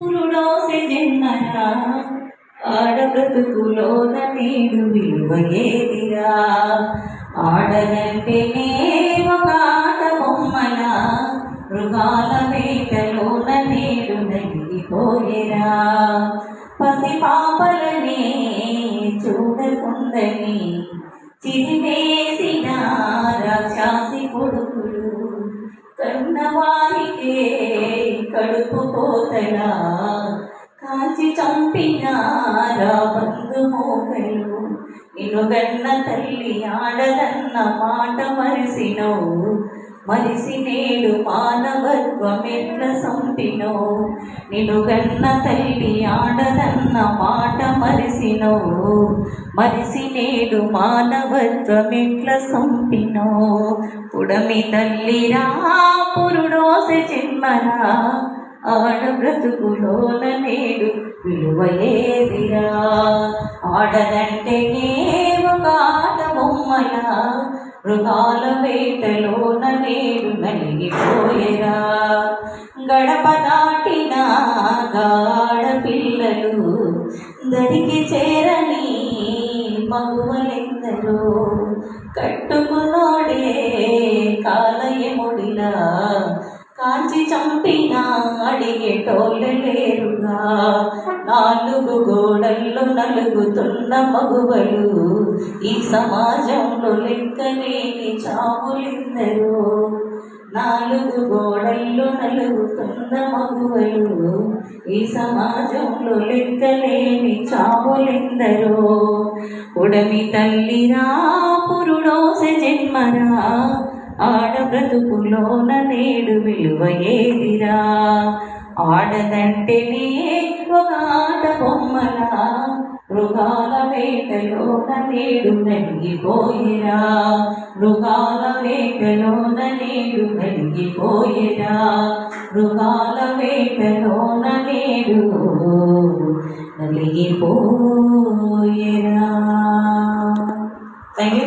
పురుడోసె జన్మరా ఆడబ్రతుకులోన నేడు విలువ ఏదిరా. ఆడదంటేనే ఒక ఆట బొమ్మల మృగాల వేటలోన నేడు నలిగిపోయేరా. పసిపాపలనే చూడకుందని చిరివేసిన రాక్షసి కొడుకులు కన్నవారికే కడుపు కోతలా కాల్చి చంపిన బంధుమోకలు. నిన్నుగన్న తల్లి ఆడదన్న మాట మరిసినవు, మరిసి నేడు మానవత్వమెట్ల సంపినవు. నిన్నుగన్న తల్లి ఆడదన్న మాట మరిసినవు, మరిసి నేడు మానవత్వమెట్ల సంపినవు. పుడమి తల్లిరా పురుడోసె జన్మరా ఆడబ్రతుకులోన నేడు విలువ ఏదిరా. ఆడదంటేనే ఒక ఆట బొమ్మల మృగాల వేటలోన నేడు నలిగిపోయేరా. గడప దాటిన ఆడపిల్లలు దరికి చేరని మగువలెందరో కట్టుకున్నాడే కాలయముడిలా కాల్చి చంపిన అడిగేటోళ్ళు లేరుగా. నాలుగు గోడల్లో నలుగుతున్న మగువలు ఈ సమాజంలో లెక్కలేని చావులెందరో. నాలుగు గోడల్లో నలుగుతున్న మగువలు ఈ సమాజంలో లెక్కలేని చావులెందరో. ఉడమి తల్లిరా పురుడోసె జన్మరా ఆడబ్రతుకులోన నేడు విలువ ఏదిరా. ఆడదంటేనే ఒక ఆట బొమ్మల మృగాల వేటలోన నేడు నలిగిపోయేరా. మృగాల వేటలోన నేడు నలిగిపోయేరా. మృగాల వేటలోన నేడు నలిగిపోయేరా. Thank you.